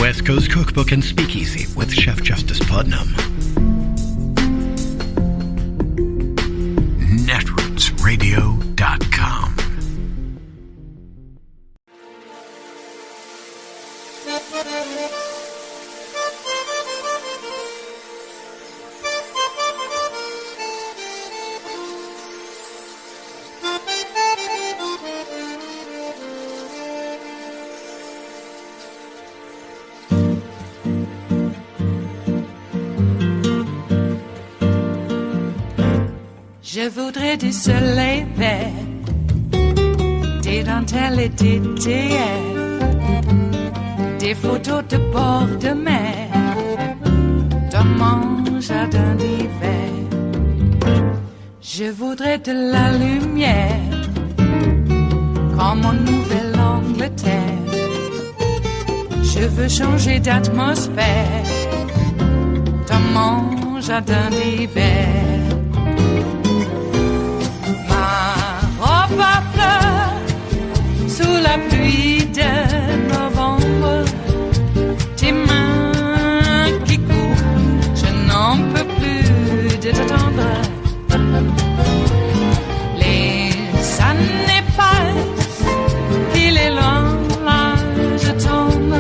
West Coast Cookbook and Speakeasy with Chef Justice Putnam. Netrootsradio.com. Je voudrais du soleil vert, des dentelles et des théières, des photos de bord de mer, dans mon jardin d'hiver. Je voudrais de la lumière, comme en Nouvelle-Angleterre. Je veux changer d'atmosphère, dans mon jardin d'hiver. Ma fleur, sous la pluie de novembre, tes mains qui courent, je n'en peux plus de t'attendre. Les années passent, qu'il est loin, là je tombe.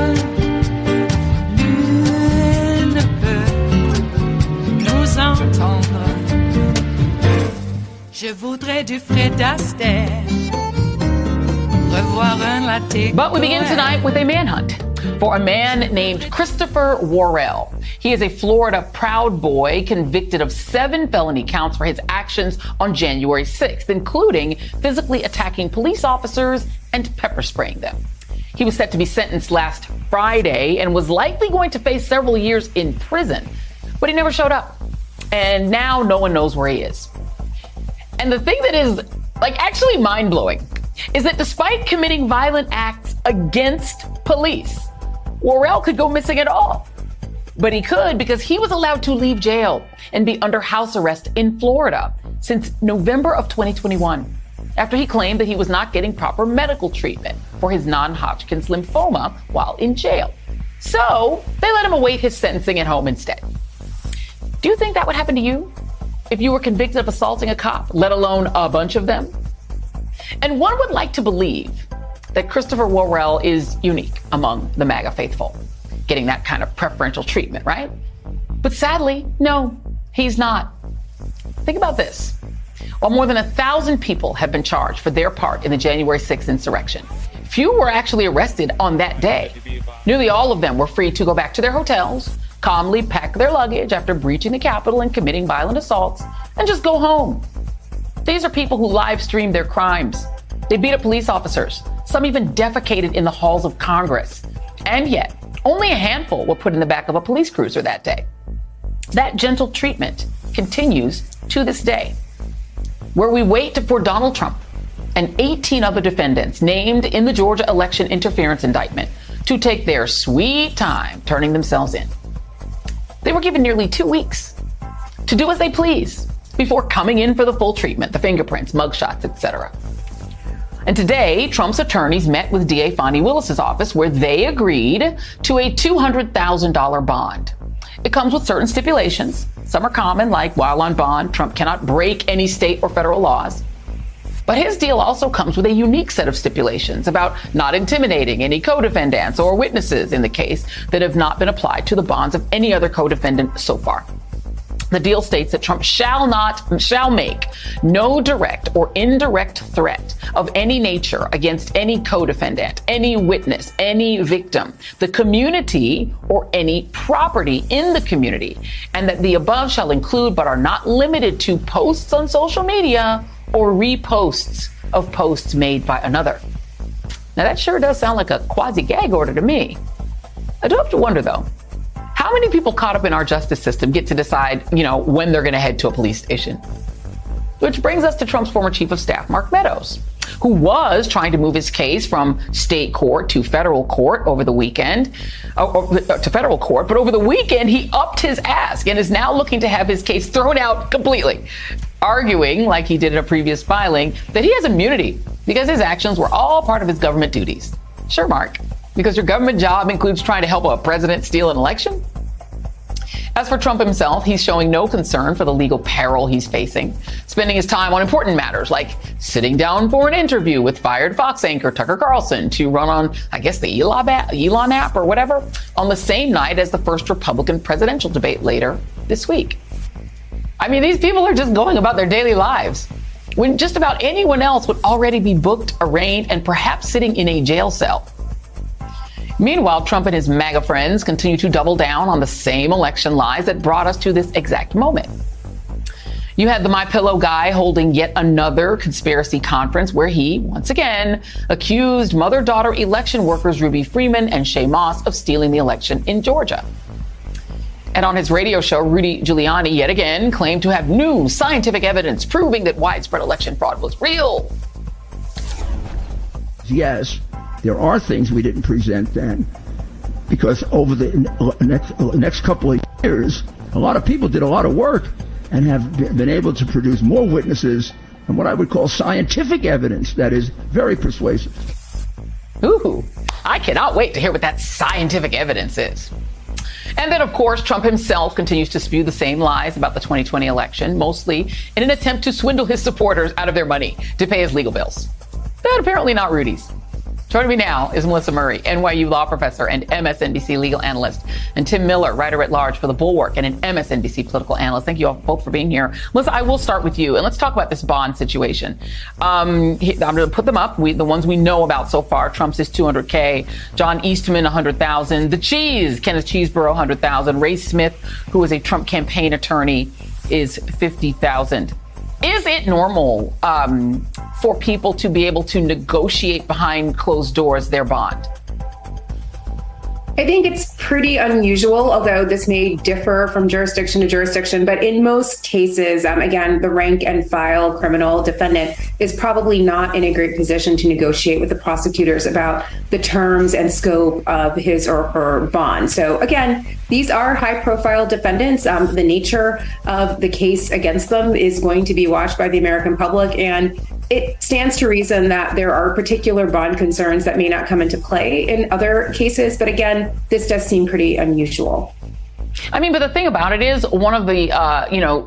Nul ne peut nous entendre. Je voudrais du Fred Astaire, revoir un latte. But we begin tonight with a manhunt for a man named Christopher Worrell. He is a Florida Proud Boy convicted of 7 felony counts for his actions on January 6th, including physically attacking police officers and pepper spraying them. He was set to be sentenced last Friday and was likely going to face several years in prison, but he never showed up. And now no one knows where he is. And the thing that is actually mind-blowing is that despite committing violent acts against police, Worrell could go missing at all. But he could because he was allowed to leave jail and be under house arrest in Florida since November of 2021, after he claimed that he was not getting proper medical treatment for his non-Hodgkin's lymphoma while in jail. So they let him await his sentencing at home instead. Do you think that would happen to you if you were convicted of assaulting a cop, let alone a bunch of them? And one would like to believe that Christopher Worrell is unique among the MAGA faithful, getting that kind of preferential treatment, right? But sadly, no, he's not. Think about this. While more than 1,000 people have been charged for their part in the January 6th insurrection, few were actually arrested on that day. Nearly all of them were free to go back to their hotels, calmly pack their luggage after breaching the Capitol and committing violent assaults, and just go home. These are people who live streamed their crimes. They beat up police officers. Some even defecated in the halls of Congress. And yet, only a handful were put in the back of a police cruiser that day. That gentle treatment continues to this day, where we wait for Donald Trump and 18 other defendants named in the Georgia election interference indictment to take their sweet time turning themselves in. They were given nearly 2 weeks to do as they please before coming in for the full treatment, the fingerprints, mugshots, etc. And today, Trump's attorneys met with DA Fani Willis's office, where they agreed to a $200,000 bond. It comes with certain stipulations. Some are common, like while on bond, Trump cannot break any state or federal laws. But his deal also comes with a unique set of stipulations about not intimidating any co-defendants or witnesses in the case that have not been applied to the bonds of any other co-defendant so far. The deal states that Trump shall make no direct or indirect threat of any nature against any co-defendant, any witness, any victim, the community, or any property in the community, and that the above shall include but are not limited to posts on social media or reposts of posts made by another. Now that sure does sound like a quasi-gag order to me. I do have to wonder though, how many people caught up in our justice system get to decide, when they're going to head to a police station? Which brings us to Trump's former chief of staff, Mark Meadows, who was trying to move his case from state court to federal court over the weekend, but over the weekend he upped his ask and is now looking to have his case thrown out completely, arguing, like he did in a previous filing, that he has immunity because his actions were all part of his government duties. Sure, Mark, because your government job includes trying to help a president steal an election? As for Trump himself, he's showing no concern for the legal peril he's facing, spending his time on important matters like sitting down for an interview with fired Fox anchor Tucker Carlson to run on, I guess, the Elon app or whatever, on the same night as the first Republican presidential debate later this week. I mean, these people are just going about their daily lives when just about anyone else would already be booked, arraigned, and perhaps sitting in a jail cell. Meanwhile, Trump and his MAGA friends continue to double down on the same election lies that brought us to this exact moment. You had the MyPillow guy holding yet another conspiracy conference where he, once again, accused mother-daughter election workers Ruby Freeman and Shay Moss of stealing the election in Georgia. And on his radio show, Rudy Giuliani yet again claimed to have new scientific evidence proving that widespread election fraud was real. Yes, there are things we didn't present then, because over the next couple of years, a lot of people did a lot of work and have been able to produce more witnesses and what I would call scientific evidence that is very persuasive. Ooh, I cannot wait to hear what that scientific evidence is. And then, of course, Trump himself continues to spew the same lies about the 2020 election, mostly in an attempt to swindle his supporters out of their money to pay his legal bills. But apparently not Rudy's. Joining me now is Melissa Murray, NYU law professor and MSNBC legal analyst, and Tim Miller, writer-at-large for The Bulwark and an MSNBC political analyst. Thank you all both for being here. Melissa, I will start with you, and let's talk about this bond situation. I'm going to put them up, the ones we know about so far. Trump's is $200K, John Eastman, $100,000, the Cheese, Kenneth Cheeseborough, $100,000, Ray Smith, who is a Trump campaign attorney, is $50,000. Is it normal for people to be able to negotiate behind closed doors their bond? I think it's pretty unusual, although this may differ from jurisdiction to jurisdiction. But in most cases, again, the rank and file criminal defendant is probably not in a great position to negotiate with the prosecutors about the terms and scope of his or her bond. So again, these are high profile defendants. The nature of the case against them is going to be watched by the American public. And it stands to reason that there are particular bond concerns that may not come into play in other cases. But again, this does seem pretty unusual. I mean, but the thing about it is, one of the,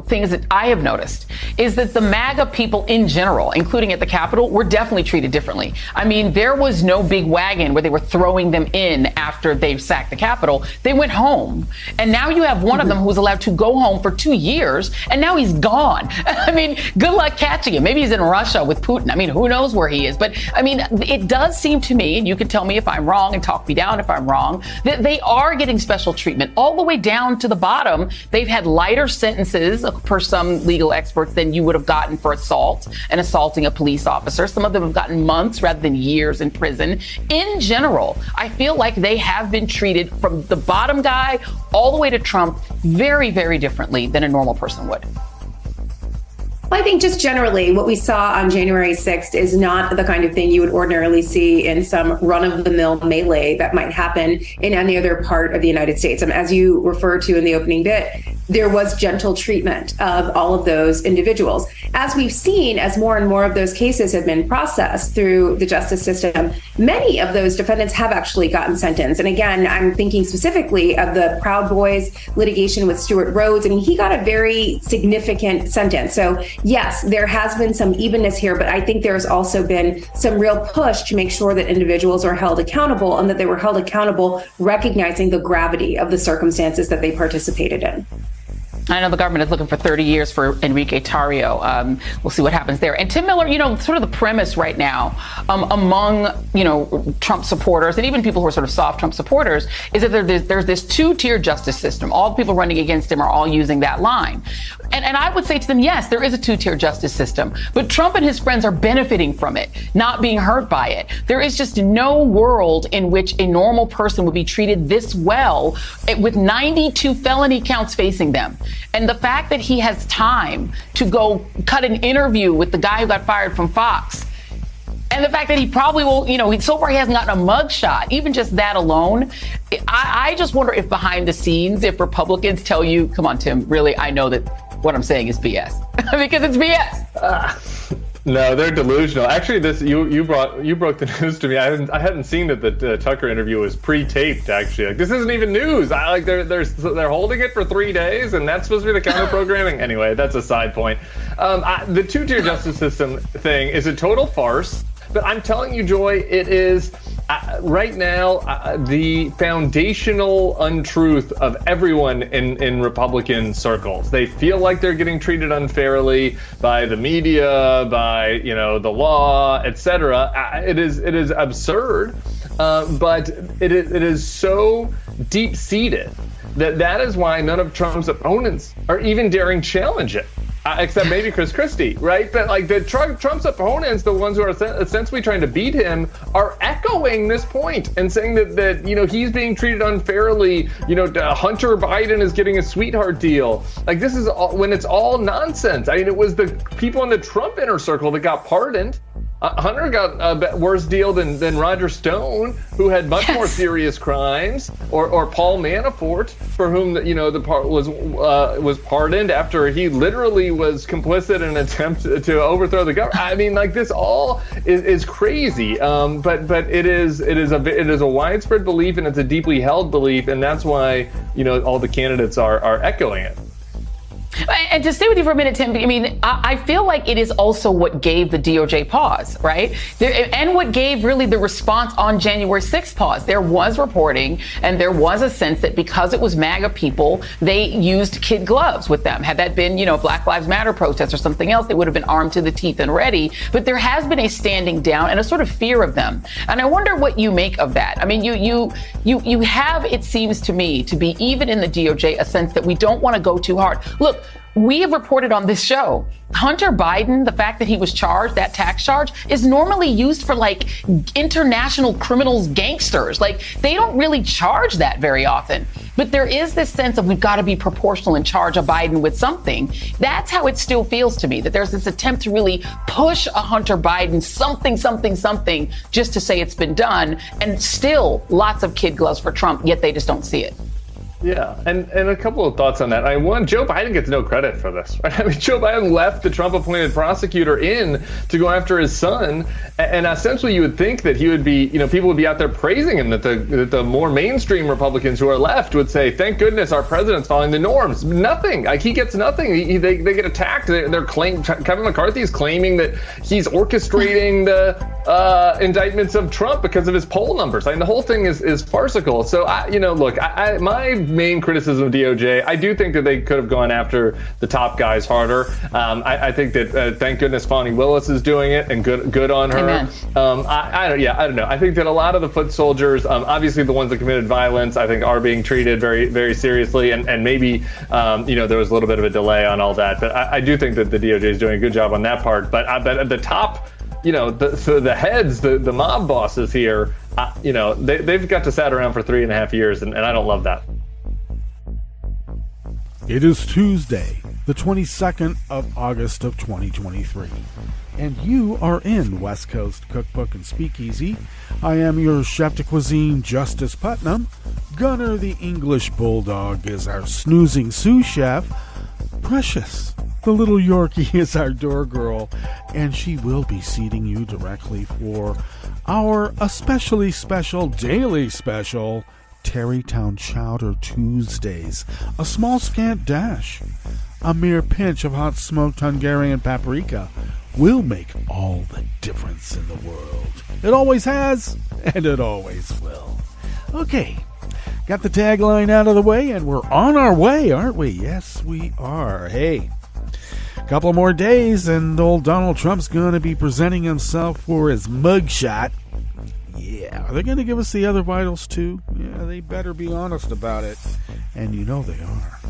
things that I have noticed is that the MAGA people in general, including at the Capitol, were definitely treated differently. I mean, there was no big wagon where they were throwing them in after they sacked the Capitol. They went home. And now you have one of them who was allowed to go home for 2 years, and now he's gone. I mean, good luck catching him. Maybe he's in Russia with Putin. I mean, who knows where he is? But I mean, it does seem to me, and you can tell me if I'm wrong and talk me down if I'm wrong, that they are getting special treatment all the way down to the bottom. They've had lighter sentences per some legal experts than you would have gotten for assault and assaulting a police officer. Some of them have gotten months rather than years in prison. In general, I feel like they have been treated from the bottom guy all the way to Trump very, very differently than a normal person would. Well, I think just generally what we saw on January 6th is not the kind of thing you would ordinarily see in some run-of-the-mill melee that might happen in any other part of the United States. As you referred to in the opening bit, there was gentle treatment of all of those individuals. As we've seen, as more and more of those cases have been processed through the justice system, many of those defendants have actually gotten sentenced. And again, I'm thinking specifically of the Proud Boys litigation with Stuart Rhodes. I mean, he got a very significant sentence. So yes, there has been some evenness here, but I think there's also been some real push to make sure that individuals are held accountable, and that they were held accountable recognizing the gravity of the circumstances that they participated in. I know the government is looking for 30 years for Enrique Tarrio. We'll see what happens there. And Tim Miller, sort of the premise right now among, Trump supporters and even people who are sort of soft Trump supporters is that there's this two-tier justice system. All the people running against him are all using that line. And I would say to them, yes, there is a two-tier justice system, but Trump and his friends are benefiting from it, not being hurt by it. There is just no world in which a normal person would be treated this well with 92 felony counts facing them. And the fact that he has time to go cut an interview with the guy who got fired from Fox, and the fact that he probably will, so far he hasn't gotten a mugshot, even just that alone. I just wonder if behind the scenes, if Republicans tell you, come on, Tim, really, I know that what I'm saying is BS. Because it's BS. No, they're delusional. Actually, this you broke the news to me. I hadn't seen that the Tucker interview was pre-taped. Actually, like, this isn't even news. They're holding it for 3 days, and that's supposed to be the counter programming. Anyway, that's a side point. The two-tier justice system thing is a total farce. But I'm telling you, Joy, it is right now the foundational untruth of everyone in Republican circles. They feel like they're getting treated unfairly by the media, by the law, etc. It is absurd, but it is so deep-seated that is why none of Trump's opponents are even daring challenge it. Except maybe Chris Christie, right? But like Trump's opponents, the ones who are essentially trying to beat him, are echoing this point and saying that he's being treated unfairly. Hunter Biden is getting a sweetheart deal. Like, this is all, when it's all nonsense. I mean, it was the people in the Trump inner circle that got pardoned. Hunter got a worse deal than Roger Stone, who had much more serious crimes, or Paul Manafort, for whom the part was pardoned after he literally was complicit in an attempt to overthrow the government. I mean, like, this all is crazy. But it is a widespread belief, and it's a deeply held belief, and that's why all the candidates are echoing it. And to stay with you for a minute, Tim, I mean, I feel like it is also what gave the DOJ pause, right? And what gave really the response on January 6th pause. There was reporting and there was a sense that because it was MAGA people, they used kid gloves with them. Had that been, Black Lives Matter protests or something else, they would have been armed to the teeth and ready. But there has been a standing down and a sort of fear of them. And I wonder what you make of that. I mean, you have, it seems to me, to be even in the DOJ, a sense that we don't want to go too hard. Look, we have reported on this show, Hunter Biden, the fact that he was charged, that tax charge, is normally used for like international criminals, gangsters. Like, they don't really charge that very often. But there is this sense of we've got to be proportional and charge a Biden with something. That's how it still feels to me, that there's this attempt to really push a Hunter Biden something just to say it's been done. And still lots of kid gloves for Trump, yet they just don't see it. Yeah, and a couple of thoughts on that. One, Joe Biden gets no credit for this, right? I mean, Joe Biden left the Trump-appointed prosecutor in to go after his son, and essentially you would think that he would be, people would be out there praising him, that the more mainstream Republicans who are left would say, thank goodness our president's following the norms. Nothing. Like, he gets nothing. They get attacked. They're Kevin McCarthy is claiming that he's orchestrating the indictments of Trump because of his poll numbers. I mean, the whole thing is farcical. So, look, my main criticism of DOJ, I do think that they could have gone after the top guys harder. I think that thank goodness Fonnie Willis is doing it, and good on her. Amen. I don't know. I think that a lot of the foot soldiers, obviously the ones that committed violence, I think are being treated very, very seriously, and maybe there was a little bit of a delay on all that, but I do think that the DOJ is doing a good job on that part. But at the top, the heads, the mob bosses here, they've got to sat around for 3.5 years, and I don't love that. It is Tuesday, the 22nd of August of 2023, and you are in West Coast Cookbook and Speakeasy. I am your chef de cuisine, Justice Putnam. Gunner the English Bulldog is our snoozing sous chef. Precious, the little Yorkie, is our door girl, and she will be seating you directly for our especially special, daily special, Tarrytown Chowder Tuesdays. A small scant dash, a mere pinch of hot smoked Hungarian paprika will make all the difference in the world. It always has, and it always will. Okay, got the tagline out of the way, and we're on our way, aren't we? Yes, we are. Hey, a couple more days, and old Donald Trump's going to be presenting himself for his mugshot. Yeah, are they going to give us the other vitals too? Yeah, they better be honest about it. And you know they are.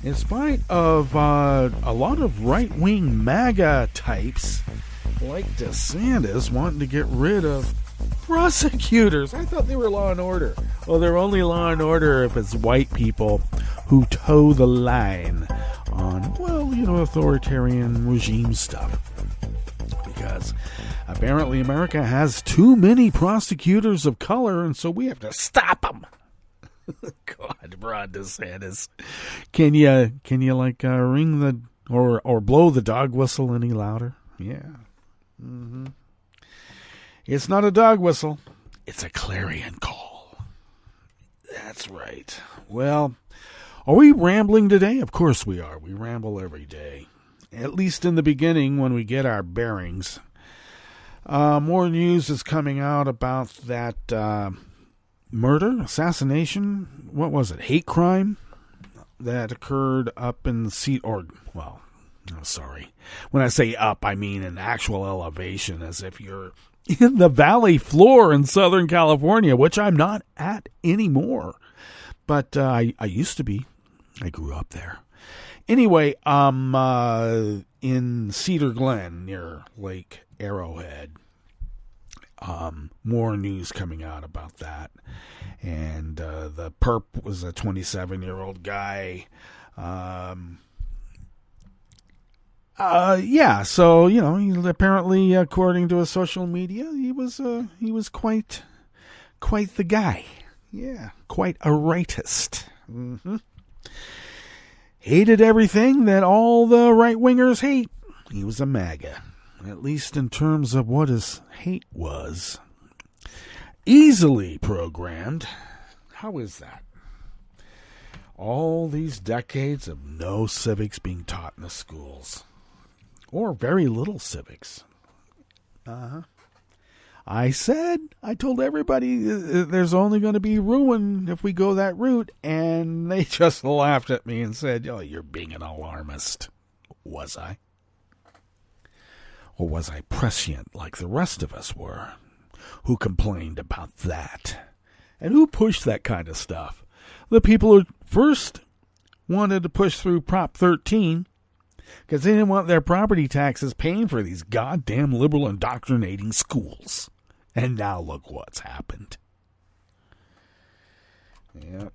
In spite of a lot of right-wing MAGA types like DeSantis wanting to get rid of prosecutors. I thought they were law and order. Well, they're only law and order if it's white people who toe the line on, authoritarian regime stuff. Because apparently America has too many prosecutors of color, and so we have to stop them. God, Ron DeSantis, can you ring the or blow the dog whistle any louder? Yeah. Mm-hmm. It's not a dog whistle. It's a clarion call. That's right. Well, are we rambling today? Of course we are. We ramble every day. At least in the beginning when we get our bearings. More news is coming out about that murder, assassination, what was it, hate crime that occurred up in I'm sorry. When I say up, I mean an actual elevation, as if you're in the valley floor in Southern California, which I'm not at anymore. But I used to be. I grew up there. Anyway, in Cedar Glen near Lake Arrowhead, more news coming out about that. And the perp was a 27-year-old guy. So, apparently, according to his social media, he was quite the guy. Yeah, quite a rightist. Mm-hmm. Hated everything that all the right-wingers hate. He was a MAGA, at least in terms of what his hate was. Easily programmed. How is that? All these decades of no civics being taught in the schools. Or very little civics. I told everybody there's only going to be ruin if we go that route, and they just laughed at me and said, "Oh, you're being an alarmist." Was I? Or was I prescient like the rest of us were, who complained about that? And who pushed that kind of stuff? The people who first wanted to push through Prop 13 because they didn't want their property taxes paying for these goddamn liberal indoctrinating schools. And now look what's happened. Yeah.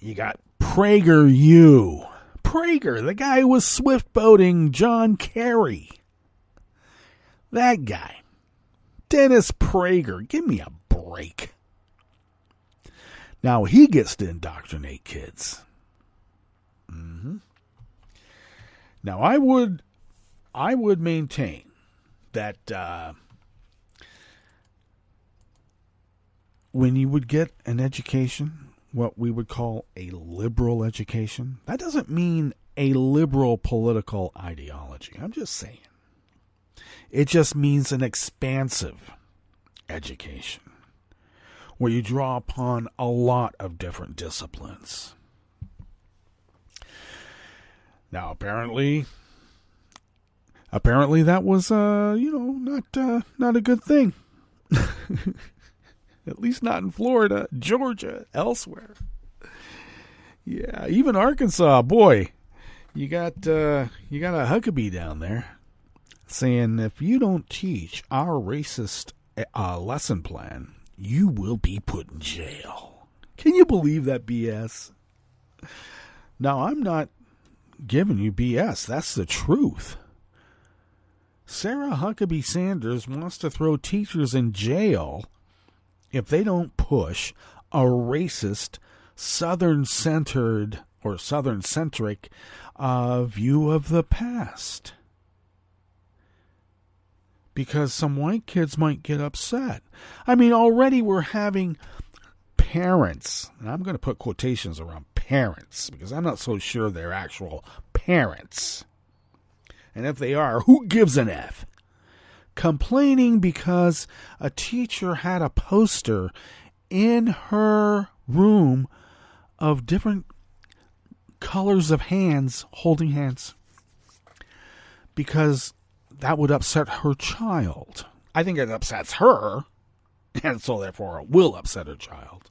You got PragerU. Prager, the guy who was swift-boating John Kerry. That guy. Dennis Prager. Give me a break. Now he gets to indoctrinate kids. Mm-hmm. Now I would maintain that when you would get an education, what we would call a liberal education, that doesn't mean a liberal political ideology. I'm just saying. It just means an expansive education where you draw upon a lot of different disciplines. Now, apparently that was, not a good thing. At least not in Florida, Georgia, elsewhere. Yeah, even Arkansas, boy, you got a Huckabee down there saying if you don't teach our racist lesson plan, you will be put in jail. Can you believe that BS? Now, I'm not giving you BS. That's the truth. Sarah Huckabee Sanders wants to throw teachers in jail if they don't push a racist, Southern-centered or Southern-centric view of the past. Because some white kids might get upset. I mean, already we're having parents, and I'm going to put quotations around parents, because I'm not so sure they're actual parents. And if they are, who gives an F? Complaining because a teacher had a poster in her room of different colors of hands, holding hands, because that would upset her child. I think it upsets her, and so therefore it will upset her child.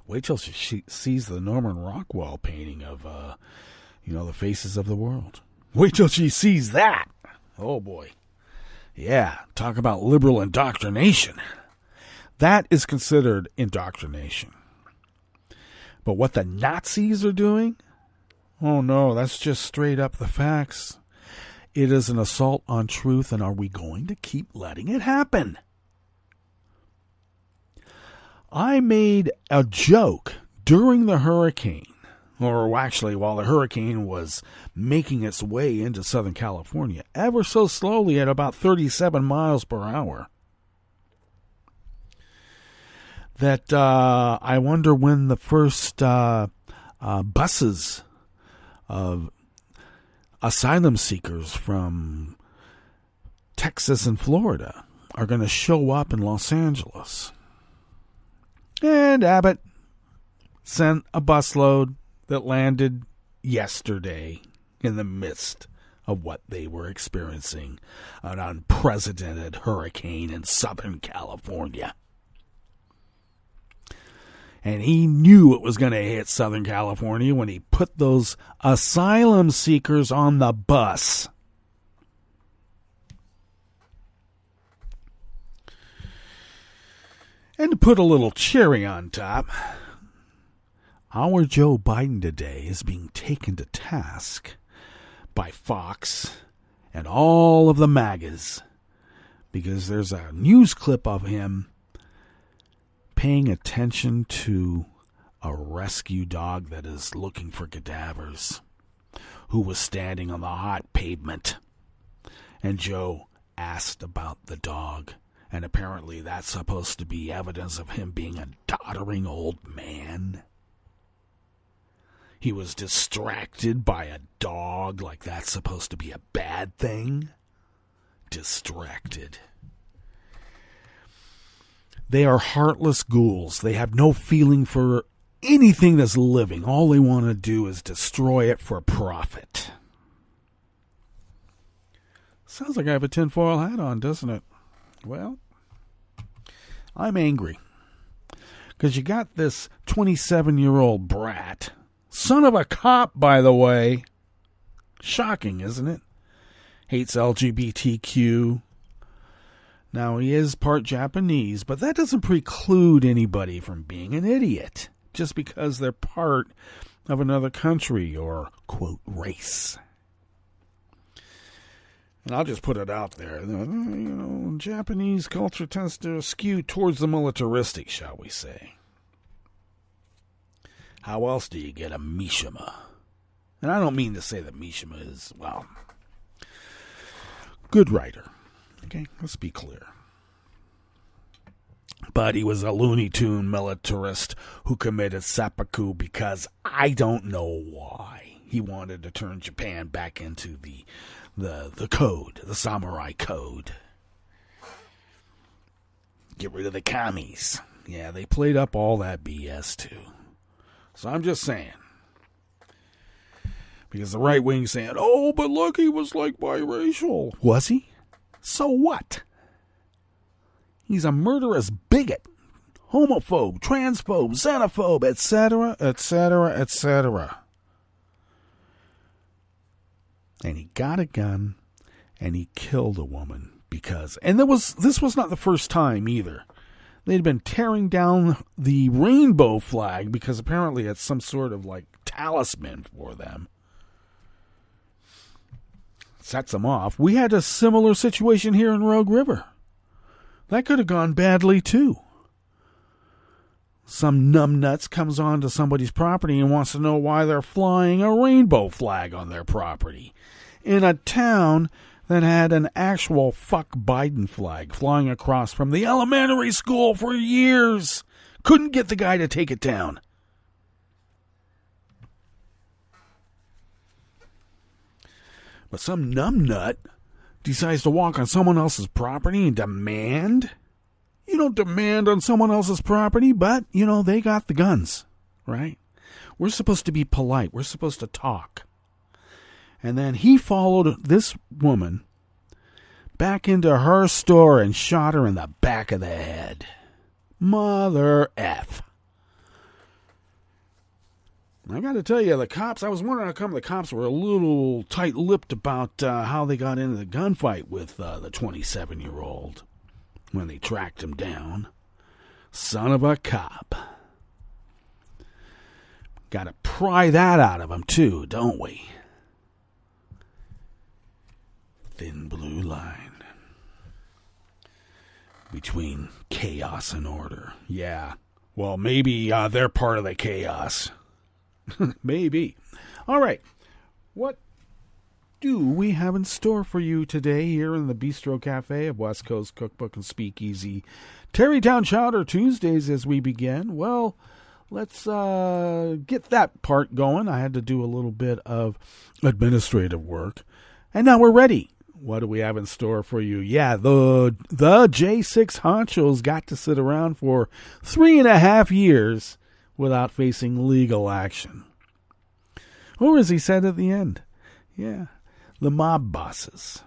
Wait till she sees the Norman Rockwell painting of, the faces of the world. Wait till she sees that. Oh, boy. Yeah, talk about liberal indoctrination. That is considered indoctrination. But what the Nazis are doing? Oh, no, that's just straight up the facts. It is an assault on truth, and are we going to keep letting it happen? I made a joke during the hurricane or actually while the hurricane was making its way into Southern California, ever so slowly at about 37 miles per hour. That I wonder when the first buses of asylum seekers from Texas and Florida are going to show up in Los Angeles. And Abbott sent a busload that landed yesterday in the midst of what they were experiencing, an unprecedented hurricane in Southern California. And he knew it was going to hit Southern California when he put those asylum seekers on the bus. And to put a little cherry on top, our Joe Biden today is being taken to task by Fox and all of the MAGAs because there's a news clip of him paying attention to a rescue dog that is looking for cadavers who was standing on the hot pavement. And Joe asked about the dog. And apparently that's supposed to be evidence of him being a doddering old man. He was distracted by a dog, like that's supposed to be a bad thing. Distracted. They are heartless ghouls. They have no feeling for anything that's living. All they want to do is destroy it for profit. Sounds like I have a tinfoil hat on, doesn't it? Well, I'm angry because you got this 27-year-old brat, son of a cop, by the way. Shocking, isn't it? Hates LGBTQ. Now, he is part Japanese, but that doesn't preclude anybody from being an idiot just because they're part of another country or, quote, race. And I'll just put it out there. Japanese culture tends to skew towards the militaristic, shall we say. How else do you get a Mishima? And I don't mean to say that Mishima is, well, good writer. Okay, let's be clear. But he was a Looney Tune militarist who committed seppuku because I don't know why. He wanted to turn Japan back into the code, the samurai code. Get rid of the commies. Yeah, they played up all that BS too. So I'm just saying. Because the right wing's saying, oh, but look, he was like biracial. Was he? So what? He's a murderous bigot, homophobe, transphobe, xenophobe, etc., etc., etc. And he got a gun, and he killed a woman because... And this was not the first time either. They'd been tearing down the rainbow flag because apparently it's some sort of, like, talisman for them. Sets them off. We had a similar situation here in Rogue River. That could have gone badly, too. Some numbnuts comes onto somebody's property and wants to know why they're flying a rainbow flag on their property in a town that had an actual fuck Biden flag flying across from the elementary school for years. Couldn't get the guy to take it down. But some numbnut decides to walk on someone else's property and demand. You don't demand on someone else's property, but, they got the guns, right? We're supposed to be polite. We're supposed to talk. And then he followed this woman back into her store and shot her in the back of the head. Mother F. I got to tell you, the cops, I was wondering how come the cops were a little tight-lipped about how they got into the gunfight with the 27-year-old when they tracked him down. Son of a cop. Got to pry that out of him, too, don't we? Thin blue line between chaos and order. Yeah, well, maybe they're part of the chaos. Maybe. All right. What do we have in store for you today here in the Bistro Cafe of West Coast Cookbook and Speakeasy? Tarrytown Chowder Tuesdays as we begin. Well, let's get that part going. I had to do a little bit of administrative work. And now we're ready. What do we have in store for you? Yeah, the J6 honchos got to sit around for 3.5 years without facing legal action. Or as he said at the end, yeah, the mob bosses.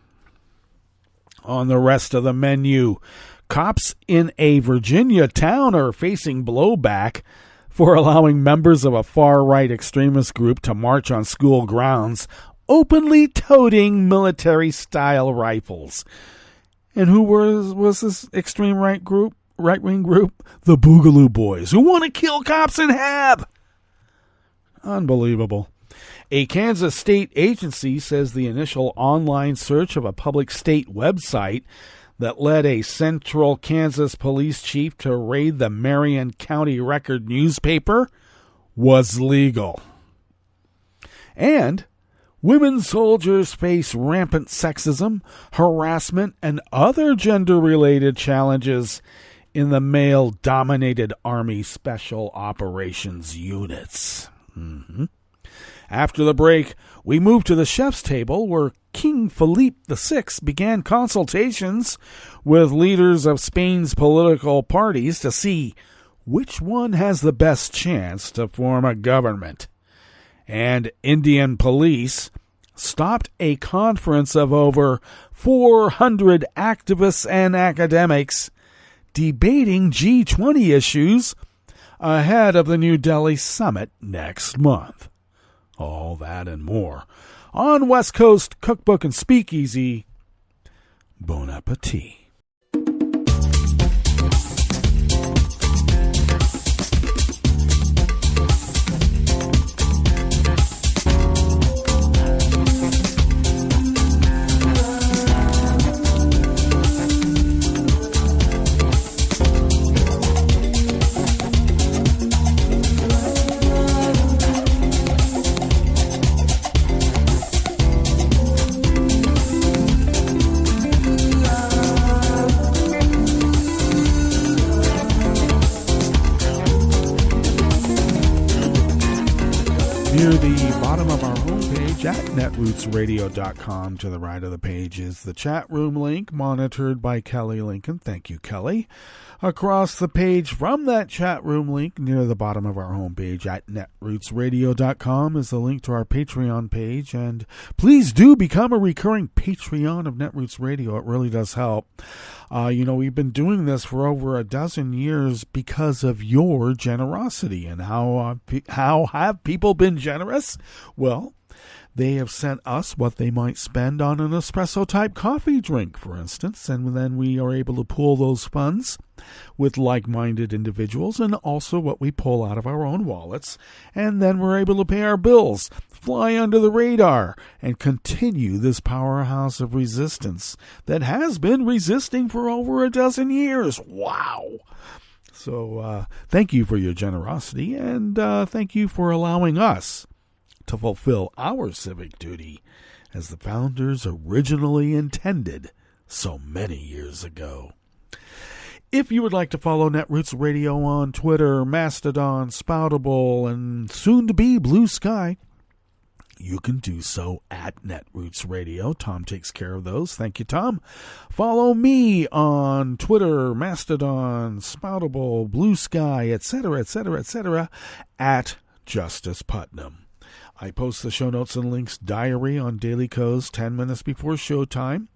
On the rest of the menu, cops in a Virginia town are facing blowback for allowing members of a far-right extremist group to march on school grounds, openly toting military-style rifles. And who was this extreme right-wing group? The Boogaloo Boys, who want to kill cops in half. Unbelievable. A Kansas state agency says the initial online search of a public state website that led a central Kansas police chief to raid the Marion County Record newspaper was legal. And women soldiers face rampant sexism, harassment, and other gender-related challenges in the male-dominated Army Special Operations units. After the break, we move to the chef's table where King Philippe VI began consultations with leaders of Spain's political parties to see which one has the best chance to form a government. And Indian police stopped a conference of over 400 activists and academics debating G20 issues ahead of the New Delhi summit next month. All that and more on West Coast Cookbook and Speakeasy. Bon appetit. Near the bottom of our homepage at netrootsradio.com, to the right of the page, is the chat room link monitored by Kelly Lincoln. Thank you, Kelly. Across the page from that chat room link near the bottom of our homepage at netrootsradio.com is the link to our Patreon page. And please do become a recurring Patreon of Netroots Radio. It really does help. We've been doing this for over a dozen years because of your generosity. And how have people been generous? Well, they have sent us what they might spend on an espresso-type coffee drink, for instance, and then we are able to pool those funds with like-minded individuals and also what we pull out of our own wallets, and then we're able to pay our bills, fly under the radar, and continue this powerhouse of resistance that has been resisting for over a dozen years. Wow! So thank you for your generosity, and thank you for allowing us to fulfill our civic duty as the founders originally intended so many years ago. If you would like to follow Netroots Radio on Twitter, Mastodon, Spoutable, and soon-to-be Blue Sky, you can do so at Netroots Radio. Tom takes care of those. Thank you, Tom. Follow me on Twitter, Mastodon, Spoutable, Blue Sky, etc., at Justice Putnam. I post the show notes and links diary on Daily Co's 10 minutes before showtime,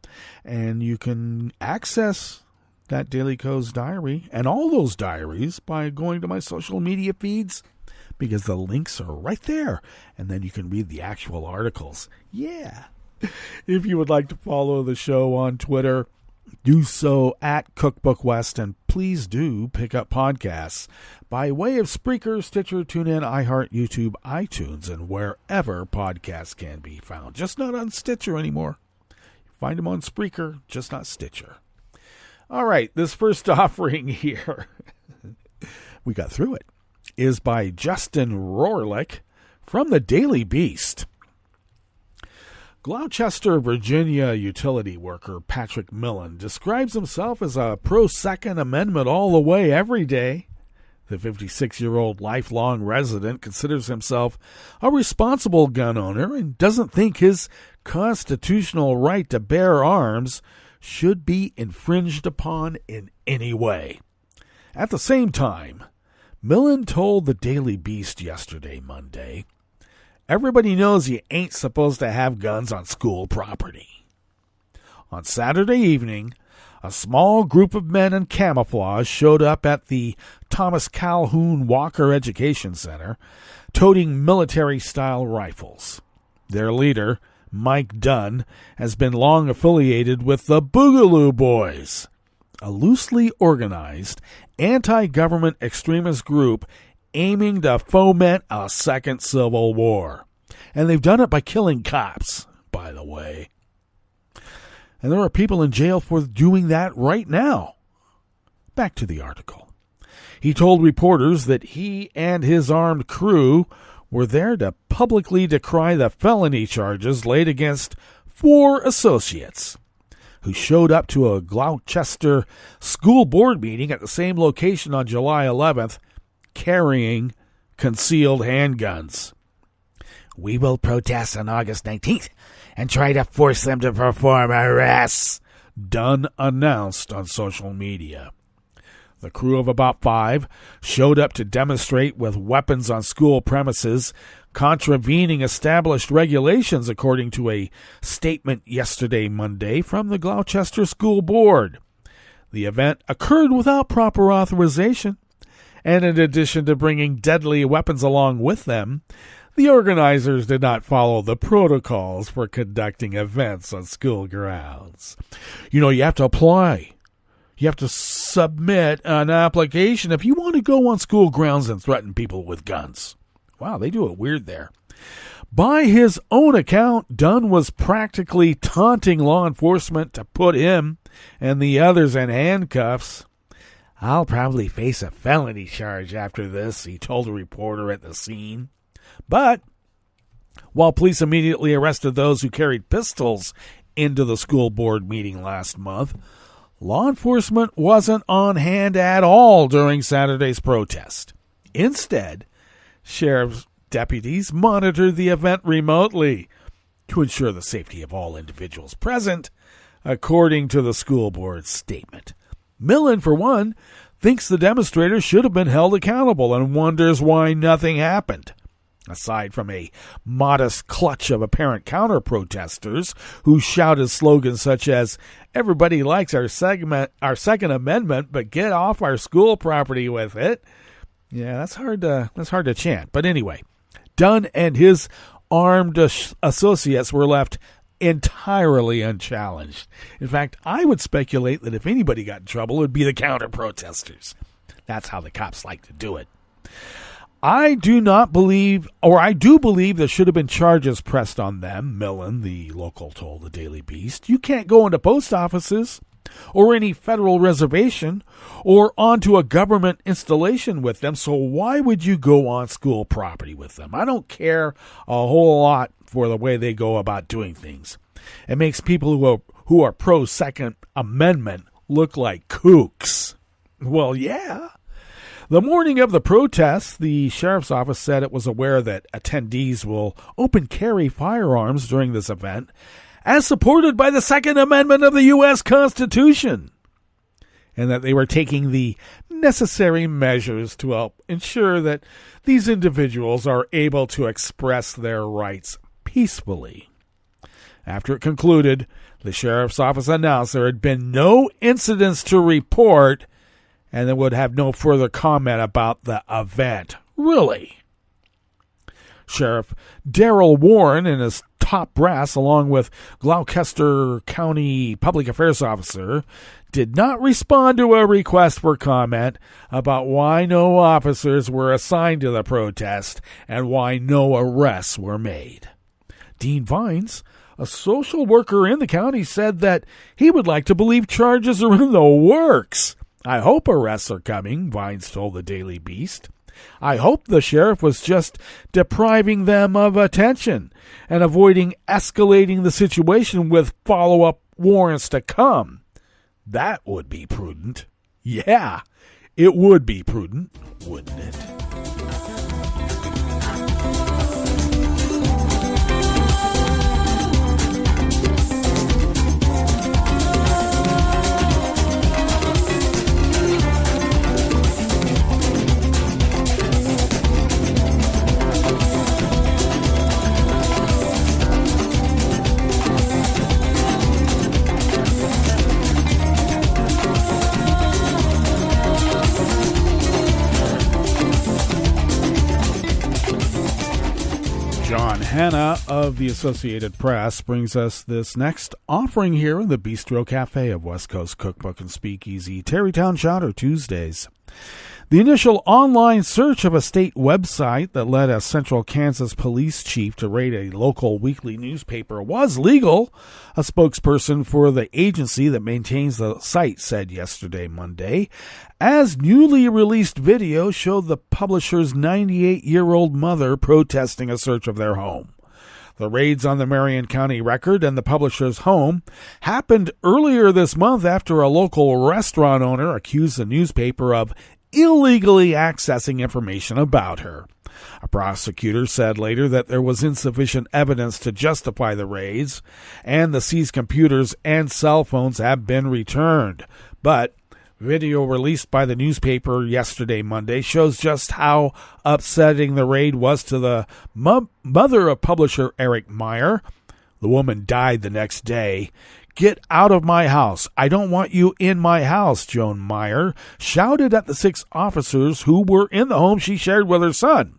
and you can access that Daily Co's diary and all those diaries by going to my social media feeds, because the links are right there, and then you can read the actual articles. Yeah. If you would like to follow the show on Twitter, do so at Cookbook West, and please do pick up podcasts by way of Spreaker, Stitcher, TuneIn, iHeart, YouTube, iTunes, and wherever podcasts can be found. Just not on Stitcher anymore. Find them on Spreaker, just not Stitcher. All right, this first offering here, we got through it, is by Justin Rohrlich From the Daily Beast. Gloucester, Virginia utility worker Patrick Millen describes himself as a pro-Second Amendment all the way every day. The 56-year-old lifelong resident considers himself a responsible gun owner and doesn't think his constitutional right to bear arms should be infringed upon in any way. At the same time, Millen told the Daily Beast yesterday, Monday, everybody knows you ain't supposed to have guns on school property. On Saturday evening, a small group of men in camouflage showed up at the Thomas Calhoun Walker Education Center, toting military-style rifles. Their leader, Mike Dunn, has been long affiliated with the Boogaloo Boys, a loosely organized anti-government extremist group aiming to foment a second civil war. And they've done it by killing cops, by the way. And there are people in jail for doing that right now. Back to the article. He told reporters that he and his armed crew were there to publicly decry the felony charges laid against 4 associates who showed up to a Gloucester school board meeting at the same location on July 11th carrying concealed handguns. We will protest on August 19th and try to force them to perform arrests, Dunn announced on social media. The crew of about 5 showed up to demonstrate with weapons on school premises, contravening established regulations, according to a statement yesterday, Monday, from the Gloucester School Board. The event occurred without proper authorization, and in addition to bringing deadly weapons along with them, the organizers did not follow the protocols for conducting events on school grounds. You know, you have to apply. You have to submit an application if you want to go on school grounds and threaten people with guns. Wow, they do it weird there. By his own account, Dunn was practically taunting law enforcement to put him and the others in handcuffs. I'll probably face a felony charge after this, he told a reporter at the scene. But while police immediately arrested those who carried pistols into the school board meeting last month, law enforcement wasn't on hand at all during Saturday's protest. Instead, sheriff's deputies monitored the event remotely to ensure the safety of all individuals present, according to the school board's statement. Millen, for one, thinks the demonstrators should have been held accountable and wonders why nothing happened. Aside from a modest clutch of apparent counter-protesters who shouted slogans such as, everybody likes our Second Amendment, but get off our school property with it. Yeah, that's hard to chant. But anyway, Dunn and his armed associates were left entirely unchallenged. In fact, I would speculate that if anybody got in trouble, it would be the counter-protesters. That's how the cops like to do it. I do believe there should have been charges pressed on them, Millen, the local, told the Daily Beast. You can't go into post offices or any federal reservation or onto a government installation with them, so why would you go on school property with them? I don't care a whole lot for the way they go about doing things. It makes people who are pro-Second Amendment look like kooks. Well, yeah. The morning of the protest, the sheriff's office said it was aware that attendees will open carry firearms during this event, as supported by the Second Amendment of the U.S. Constitution, and that they were taking the necessary measures to help ensure that these individuals are able to express their rights peacefully. After it concluded, the sheriff's office announced there had been no incidents to report, and they would have no further comment about the event. Really? Sheriff Darrell Warren and his top brass, along with Gloucester County Public Affairs Officer, did not respond to a request for comment about why no officers were assigned to the protest and why no arrests were made. Dean Vines, a social worker in the county, said that he would like to believe charges are in the works. I hope arrests are coming, Vines told the Daily Beast. I hope the sheriff was just depriving them of attention and avoiding escalating the situation with follow-up warrants to come. That would be prudent. Yeah, it would be prudent, wouldn't it? John Hanna of the Associated Press brings us this next offering here in the Bistro Cafe of West Coast Cookbook and Speakeasy, Tarrytown Chowder Tuesdays. The initial online search of a state website that led a central Kansas police chief to raid a local weekly newspaper was legal, a spokesperson for the agency that maintains the site said yesterday, Monday, as newly released video showed the publisher's 98-year-old mother protesting a search of their home. The raids on the Marion County Record and the publisher's home happened earlier this month after a local restaurant owner accused the newspaper of illegally accessing information about her. A prosecutor said later that there was insufficient evidence to justify the raids, and the seized computers and cell phones have been returned. But video released by the newspaper yesterday, Monday, shows just how upsetting the raid was to the mother of publisher Eric Meyer. The woman died the next day. "Get out of my house. I don't want you in my house," Joan Meyer shouted at the 6 officers who were in the home she shared with her son.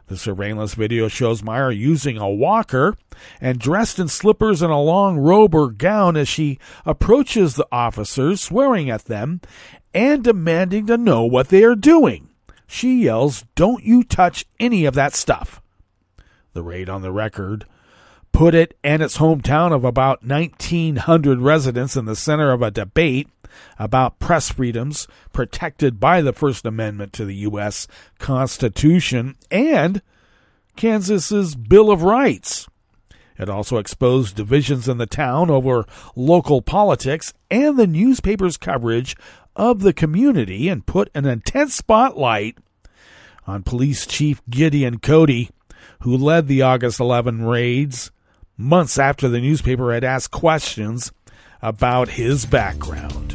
The surveillance video shows Meyer using a walker and dressed in slippers and a long robe or gown as she approaches the officers, swearing at them and demanding to know what they are doing. She yells, "Don't you touch any of that stuff." The raid on the Record put it and its hometown of about 1,900 residents in the center of a debate about press freedoms protected by the First Amendment to the U.S. Constitution and Kansas's Bill of Rights. It also exposed divisions in the town over local politics and the newspaper's coverage of the community and put an intense spotlight on Police Chief Gideon Cody, who led the August 11 raids months after the newspaper had asked questions about his background.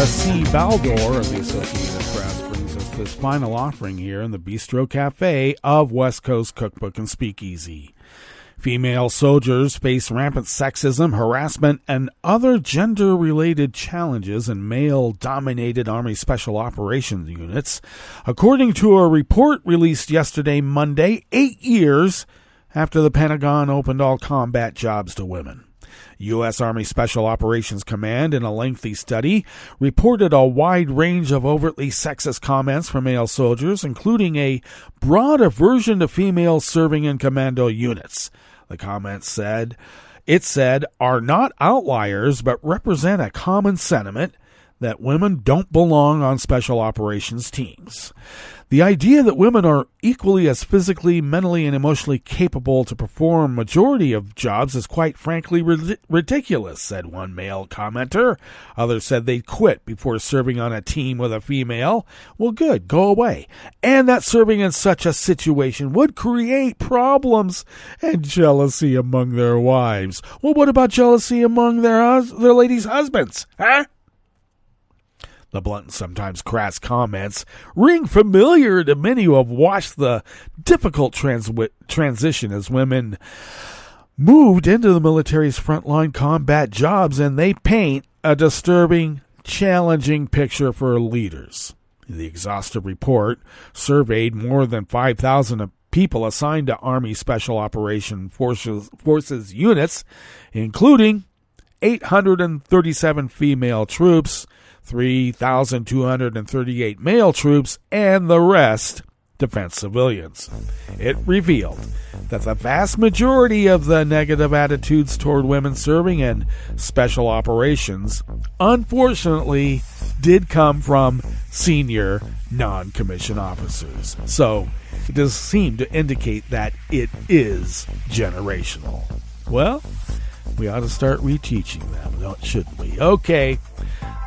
C. Baldor of the Associated Press brings us this final offering here in the Bistro Cafe of West Coast Cookbook and Speakeasy. Female soldiers face rampant sexism, harassment, and other gender-related challenges in male-dominated Army Special Operations units, according to a report released yesterday, Monday, 8 years after the Pentagon opened all combat jobs to women. U.S. Army Special Operations Command, in a lengthy study, reported a wide range of overtly sexist comments from male soldiers, including a broad aversion to females serving in commando units. The comments said, are not outliers but represent a common sentiment that women don't belong on special operations teams. The idea that women are equally as physically, mentally, and emotionally capable to perform majority of jobs is quite frankly ridiculous, said one male commenter. Others said they'd quit before serving on a team with a female. Well, good, go away. And that serving in such a situation would create problems and jealousy among their wives. Well, what about jealousy among their ladies' husbands, huh? The blunt and sometimes crass comments ring familiar to many who have watched the difficult transition as women moved into the military's frontline combat jobs, and they paint a disturbing, challenging picture for leaders. The exhaustive report surveyed more than 5,000 people assigned to Army Special Operation Forces units, including 837 female troops, 3,238 male troops, and the rest defense civilians. It revealed that the vast majority of the negative attitudes toward women serving in special operations, unfortunately, did come from senior non-commissioned officers. So it does seem to indicate that it is generational. Well, we ought to start reteaching them, shouldn't we? Okay.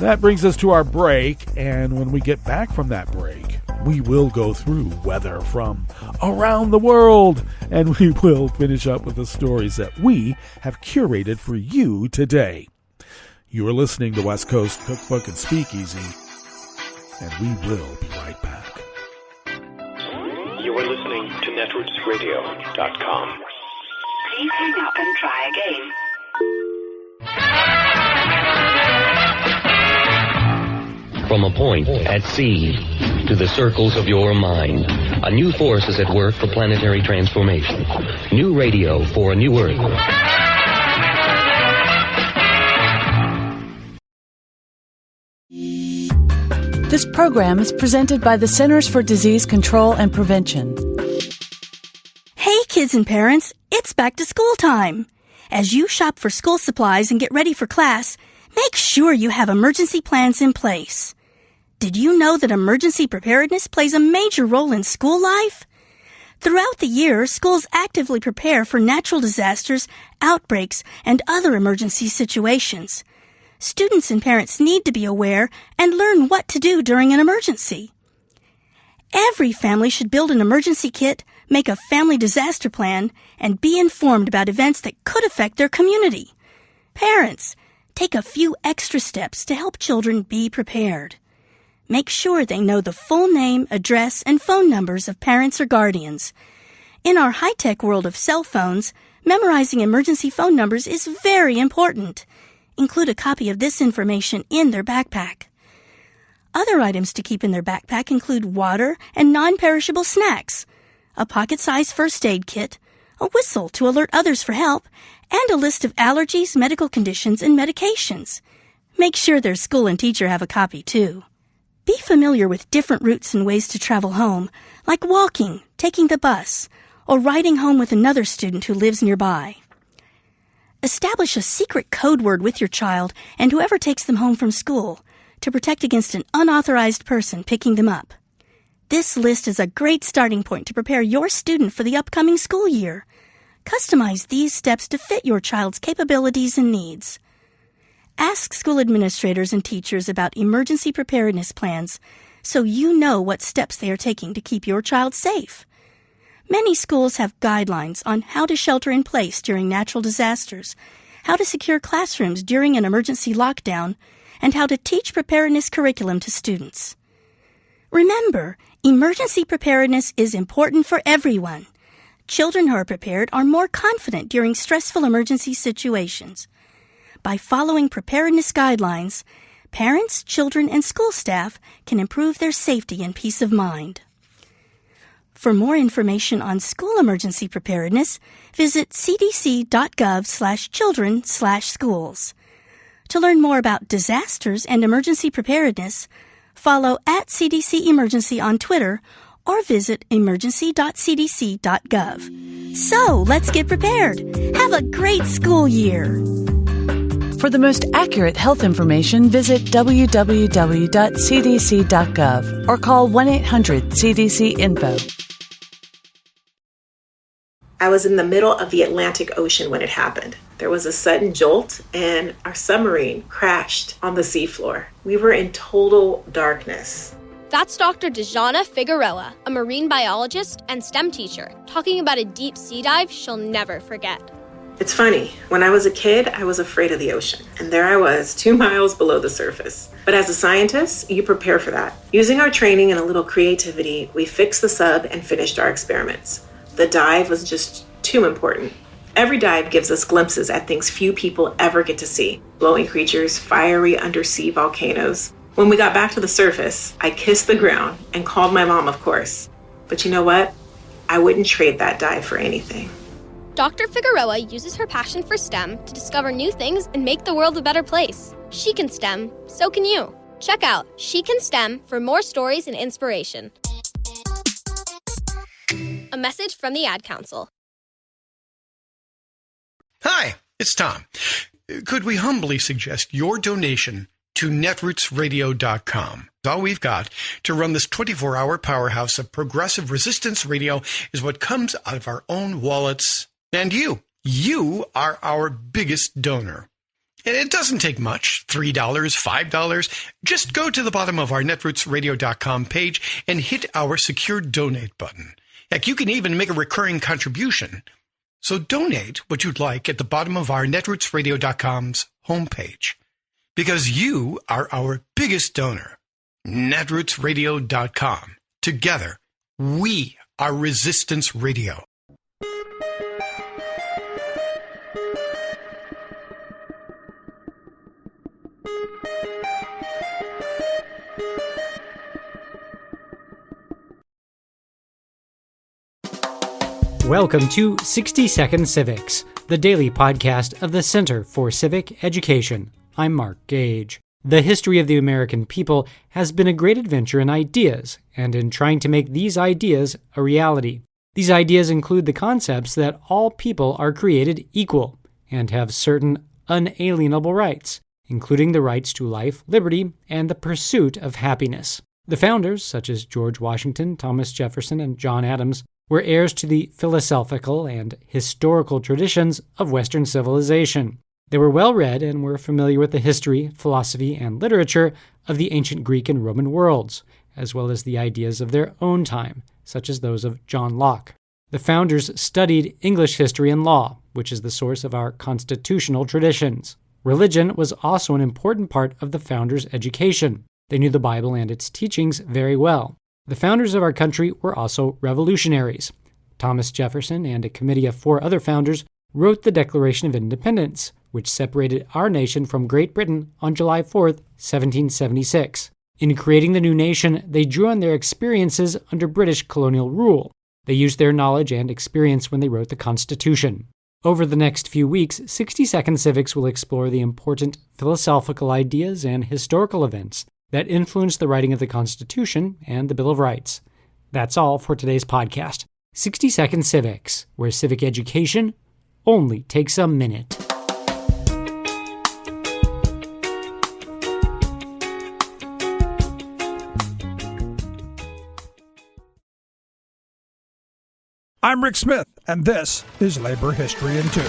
That brings us to our break, and when we get back from that break, we will go through weather from around the world, and we will finish up with the stories that we have curated for you today. You are listening to West Coast Cookbook and Speakeasy, and we will be right back. You are listening to netrootsradio.com. Please hang up and try again. From a point at sea to the circles of your mind, a new force is at work for planetary transformation. New radio for a new Earth. This program is presented by the Centers for Disease Control and Prevention. Hey, kids and parents, it's back to school time. As you shop for school supplies and get ready for class, make sure you have emergency plans in place. Did you know that emergency preparedness plays a major role in school life? Throughout the year, schools actively prepare for natural disasters, outbreaks, and other emergency situations. Students and parents need to be aware and learn what to do during an emergency. Every family should build an emergency kit, make a family disaster plan, and be informed about events that could affect their community. Parents, take a few extra steps to help children be prepared. Make sure they know the full name, address, and phone numbers of parents or guardians. In our high-tech world of cell phones, memorizing emergency phone numbers is very important. Include a copy of this information in their backpack. Other items to keep in their backpack include water and non-perishable snacks, a pocket-sized first aid kit, a whistle to alert others for help, and a list of allergies, medical conditions, and medications. Make sure their school and teacher have a copy, too. Be familiar with different routes and ways to travel home, like walking, taking the bus, or riding home with another student who lives nearby. Establish a secret code word with your child and whoever takes them home from school to protect against an unauthorized person picking them up. This list is a great starting point to prepare your student for the upcoming school year. Customize these steps to fit your child's capabilities and needs. Ask school administrators and teachers about emergency preparedness plans so you know what steps they are taking to keep your child safe. Many schools have guidelines on how to shelter in place during natural disasters, how to secure classrooms during an emergency lockdown, and how to teach preparedness curriculum to students. Remember, emergency preparedness is important for everyone. Children who are prepared are more confident during stressful emergency situations. By following preparedness guidelines, parents, children, and school staff can improve their safety and peace of mind. For more information on school emergency preparedness, visit cdc.gov/children/schools. To learn more about disasters and emergency preparedness, follow @CDC Emergency on Twitter or visit emergency.cdc.gov. So, let's get prepared. Have a great school year. For the most accurate health information, visit www.cdc.gov or call 1-800-CDC-INFO. I was in the middle of the Atlantic Ocean when it happened. There was a sudden jolt and our submarine crashed on the seafloor. We were in total darkness. That's Dr. Dejana Figueroa, a marine biologist and STEM teacher, talking about a deep sea dive she'll never forget. It's funny, when I was a kid, I was afraid of the ocean. And there I was, 2 miles below the surface. But as a scientist, you prepare for that. Using our training and a little creativity, we fixed the sub and finished our experiments. The dive was just too important. Every dive gives us glimpses at things few people ever get to see. Glowing creatures, fiery undersea volcanoes. When we got back to the surface, I kissed the ground and called my mom, of course. But you know what? I wouldn't trade that dive for anything. Dr. Figueroa uses her passion for STEM to discover new things and make the world a better place. She can STEM, so can you. Check out She Can STEM for more stories and inspiration. A message from the Ad Council. Hi, it's Tom. Could we humbly suggest your donation to netrootsradio.com? All we've got to run this 24-hour powerhouse of progressive resistance radio is what comes out of our own wallets. And you are our biggest donor. And it doesn't take much, $3, $5. Just go to the bottom of our netrootsradio.com page and hit our secure donate button. Heck, you can even make a recurring contribution. So donate what you'd like at the bottom of our netrootsradio.com's homepage. Because you are our biggest donor. netrootsradio.com. Together, we are Resistance Radio. Welcome to 60 Second Civics, the daily podcast of the Center for Civic Education. I'm Mark Gage. The history of the American people has been a great adventure in ideas and in trying to make these ideas a reality. These ideas include the concepts that all people are created equal and have certain unalienable rights, including the rights to life, liberty, and the pursuit of happiness. The founders, such as George Washington, Thomas Jefferson, and John Adams, were heirs to the philosophical and historical traditions of Western civilization. They were well-read and were familiar with the history, philosophy, and literature of the ancient Greek and Roman worlds, as well as the ideas of their own time, such as those of John Locke. The founders studied English history and law, which is the source of our constitutional traditions. Religion was also an important part of the founders' education. They knew the Bible and its teachings very well. The founders of our country were also revolutionaries. Thomas Jefferson and a committee of 4 other founders wrote the Declaration of Independence, which separated our nation from Great Britain on July 4th, 1776. In creating the new nation, they drew on their experiences under British colonial rule. They used their knowledge and experience when they wrote the Constitution. Over the next few weeks, 60 Second Civics will explore the important philosophical ideas and historical events that influenced the writing of the Constitution and the Bill of Rights. That's all for today's podcast. 60 Second Civics, where civic education only takes a minute. I'm Rick Smith, and this is Labor History in 2.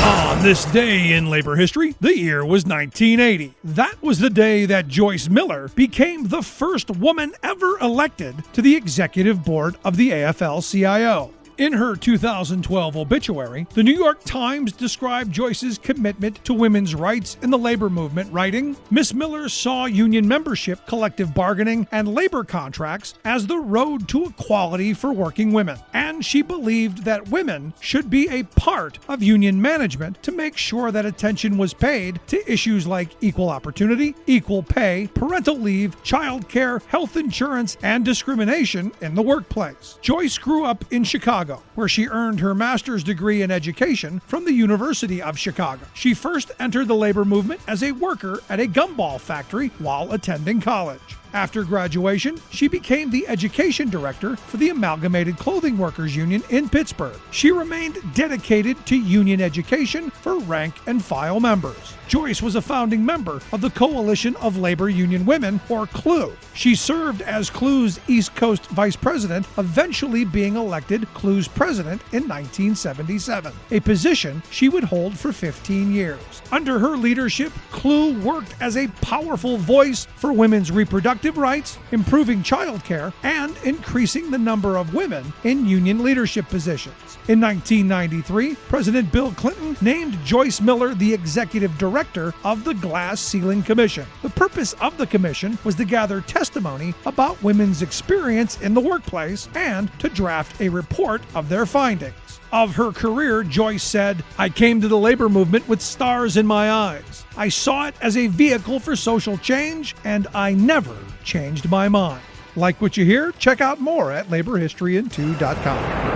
On this day in labor history, the year was 1980. That was the day that Joyce Miller became the first woman ever elected to the executive board of the AFL-CIO. In her 2012 obituary, the New York Times described Joyce's commitment to women's rights in the labor movement, writing, "Miss Miller saw union membership, collective bargaining, and labor contracts as the road to equality for working women. And she believed that women should be a part of union management to make sure that attention was paid to issues like equal opportunity, equal pay, parental leave, child care, health insurance, and discrimination in the workplace." Joyce grew up in Chicago, where she earned her master's degree in education from the University of Chicago. She first entered the labor movement as a worker at a gumball factory while attending college. After graduation, she became the education director for the Amalgamated Clothing Workers Union in Pittsburgh. She remained dedicated to union education for rank and file members. Joyce was a founding member of the Coalition of Labor Union Women, or CLU. She served as CLU's East Coast vice president, eventually being elected CLU's president in 1977, a position she would hold for 15 years. Under her leadership, CLU worked as a powerful voice for women's reproductive rights, improving child care, and increasing the number of women in union leadership positions. In 1993, President Bill Clinton named Joyce Miller the executive director of the Glass Ceiling Commission. The purpose of the commission was to gather testimony about women's experience in the workplace and to draft a report of their findings. Of her career, Joyce said, "I came to the labor movement with stars in my eyes. I saw it as a vehicle for social change, and I never changed my mind." Like what you hear? Check out more at laborhistoryin2.com.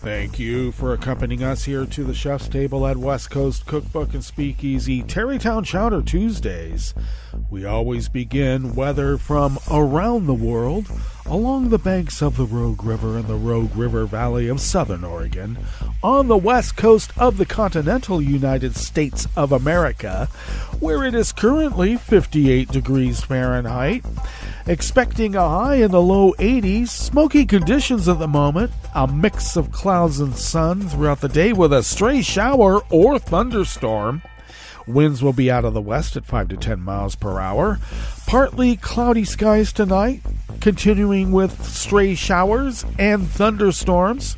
Thank you for accompanying us here to the chef's table at West Coast Cookbook and Speakeasy Tarrytown Chowder Tuesdays. We always begin weather from around the world along the banks of the Rogue River and the Rogue River Valley of southern Oregon, on the west coast of the continental United States of America, where it is currently 58 degrees Fahrenheit. Expecting a high in the low 80s, smoky conditions at the moment, a mix of clouds and sun throughout the day with a stray shower or thunderstorm. Winds will be out of the west at 5 to 10 miles per hour. Partly cloudy skies tonight, continuing with stray showers and thunderstorms.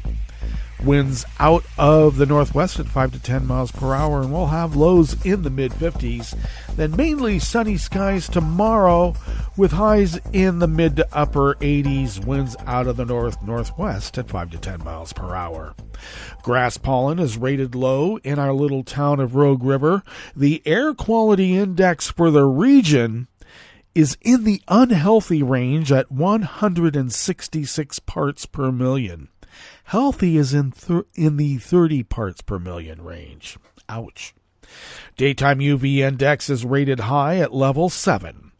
Winds out of the northwest at 5 to 10 miles per hour, and we'll have lows in the mid-50s. Then mainly sunny skies tomorrow with highs in the mid to upper 80s, winds out of the northwest at 5 to 10 miles per hour. Grass pollen is rated low in our little town of Rogue River. The air quality index for the region is in the unhealthy range at 166 parts per million. Healthy is in the 30 parts per million range. Ouch. Daytime UV index is rated high at level 7.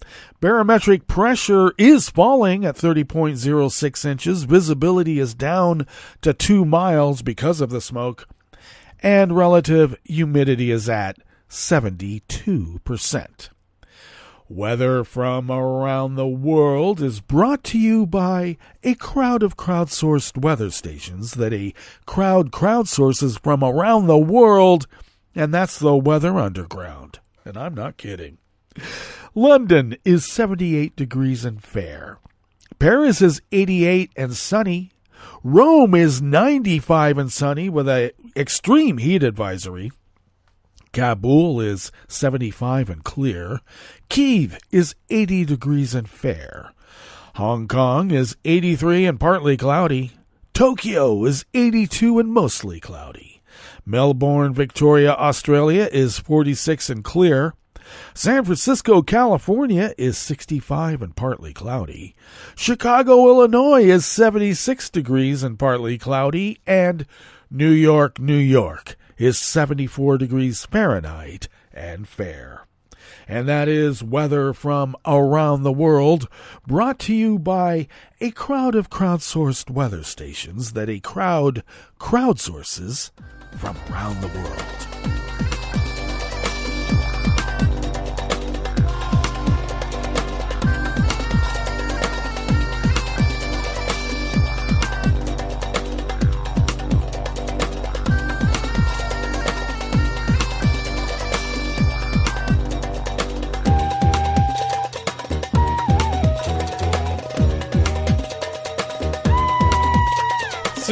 Barometric pressure is falling at 30.06 inches. Visibility is down to 2 miles because of the smoke. And relative humidity is at 72%. Weather from around the world is brought to you by a crowd of crowdsourced weather stations that a crowd crowdsources from around the world, and that's the Weather Underground. And I'm not kidding. London is 78 degrees and fair. Paris is 88 and sunny. Rome is 95 and sunny with an extreme heat advisory. Kabul is 75 and clear. Kyiv is 80 degrees and fair. Hong Kong is 83 and partly cloudy. Tokyo is 82 and mostly cloudy. Melbourne, Victoria, Australia is 46 and clear. San Francisco, California is 65 and partly cloudy. Chicago, Illinois is 76 degrees and partly cloudy. And New York, New York is 74 degrees Fahrenheit and fair. And that is weather from around the world, brought to you by a crowd of crowdsourced weather stations that a crowd crowdsources from around the world.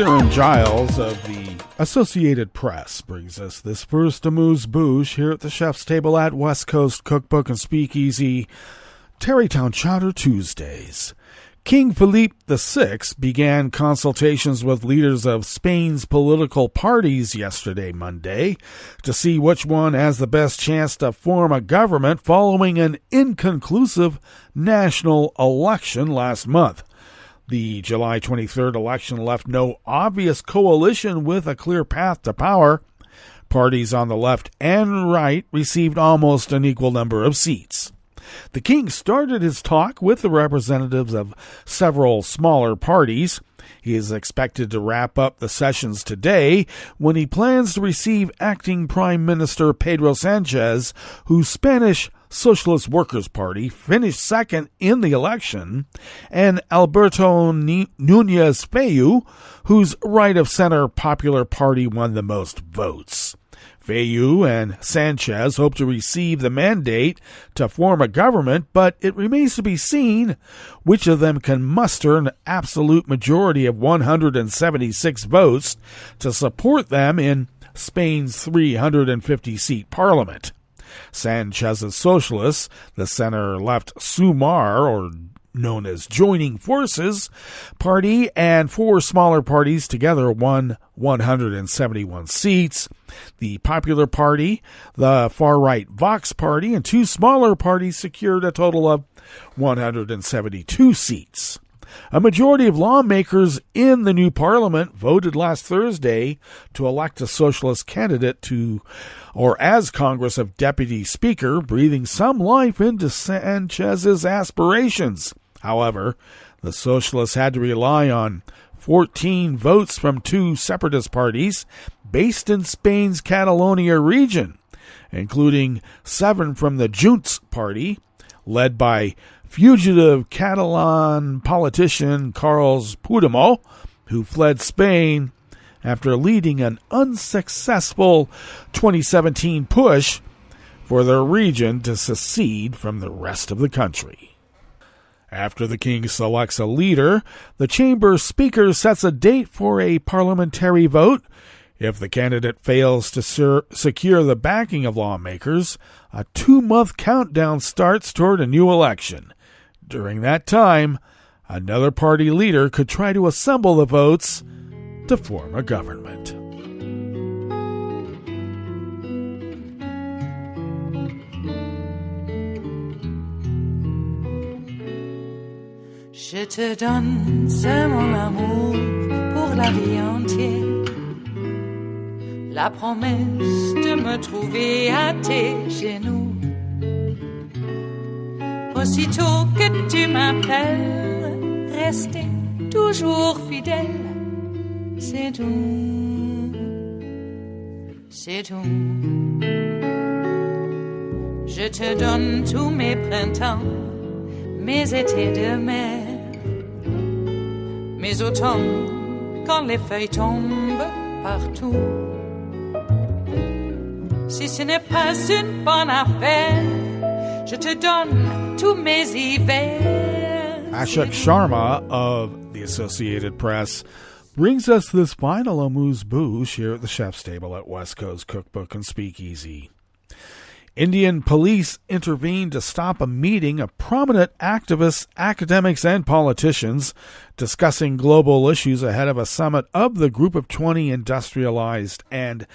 Kieran Giles of the Associated Press brings us this first amuse-bouche here at the chef's table at West Coast Cookbook and Speakeasy, Tarrytown Chowder Tuesdays. King Philippe VI began consultations with leaders of Spain's political parties yesterday, Monday, to see which one has the best chance to form a government following an inconclusive national election last month. The July 23rd election left no obvious coalition with a clear path to power. Parties on the left and right received almost an equal number of seats. The king started his talk with the representatives of several smaller parties. He is expected to wrap up the sessions today when he plans to receive acting Prime Minister Pedro Sanchez, whose Spanish Socialist Workers' Party finished second in the election, and Alberto Núñez Feijóo, whose right-of-center Popular Party won the most votes. Feijóo and Sanchez hope to receive the mandate to form a government, but it remains to be seen which of them can muster an absolute majority of 176 votes to support them in Spain's 350-seat parliament. Sanchez's socialists, the center-left Sumar, or known as Joining Forces Party, and four smaller parties together won 171 seats. The Popular Party, the far-right Vox Party, and two smaller parties secured a total of 172 seats. A majority of lawmakers in the new parliament voted last Thursday to elect a socialist candidate as Congress of Deputy Speaker, breathing some life into Sanchez's aspirations. However, the socialists had to rely on 14 votes from two separatist parties based in Spain's Catalonia region, including 7 from the Junts party, led by fugitive Catalan politician Carles Puigdemont, who fled Spain after leading an unsuccessful 2017 push for their region to secede from the rest of the country. After the king selects a leader, the chamber speaker sets a date for a parliamentary vote. If the candidate fails to secure the backing of lawmakers, a 2-month countdown starts toward a new election. During that time, another party leader could try to assemble the votes to form a government. Je te donne, c'est mon amour pour la vie entière. La promesse de me trouver à tes genoux. Aussitôt que tu m'appelles, rester toujours fidèle. C'est tout, c'est tout. Je te donne tous mes printemps, mes étés de mer. Mes automnes, quand les feuilles tombent partout. Si ce n'est pas une bonne affaire, je te donne tous mes hivers. Ashok Sharma of the Associated Press brings us this final amuse-bouche here at the chef's table at West Coast Cookbook and Speakeasy. Indian police intervened to stop a meeting of prominent activists, academics, and politicians discussing global issues ahead of a summit of the Group of 20 industrialized and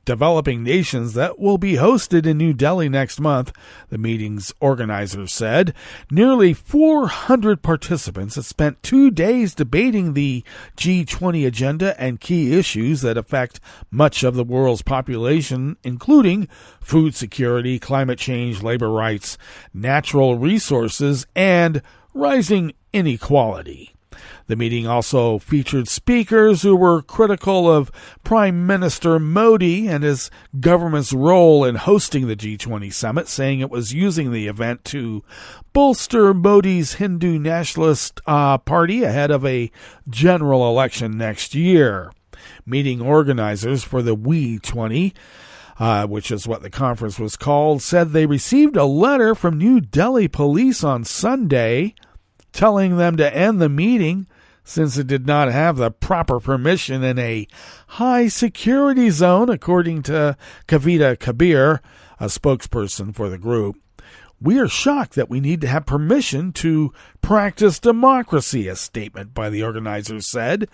developing nations that will be hosted in New Delhi next month, the meeting's organizers said. Nearly 400 participants have spent 2 days debating the G20 agenda and key issues that affect much of the world's population, including food security, climate change, labor rights, natural resources, and rising inequality. The meeting also featured speakers who were critical of Prime Minister Modi and his government's role in hosting the G20 summit, saying it was using the event to bolster Modi's Hindu nationalist party ahead of a general election next year. Meeting organizers for the We20, which is what the conference was called, said they received a letter from New Delhi police on Sunday telling them to end the meeting, since it did not have the proper permission in a high-security zone, according to Kavita Kabir, a spokesperson for the group. "We are shocked that we need to have permission to practice democracy," a statement by the organizers said.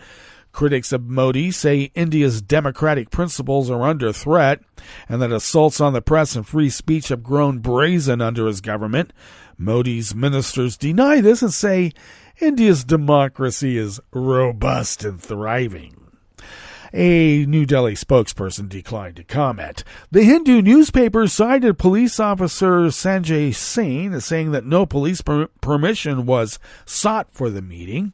Critics of Modi say India's democratic principles are under threat and that assaults on the press and free speech have grown brazen under his government. Modi's ministers deny this and say India's democracy is robust and thriving. A New Delhi spokesperson declined to comment. The Hindu newspaper cited police officer Sanjay Singh as saying that no police permission was sought for the meeting.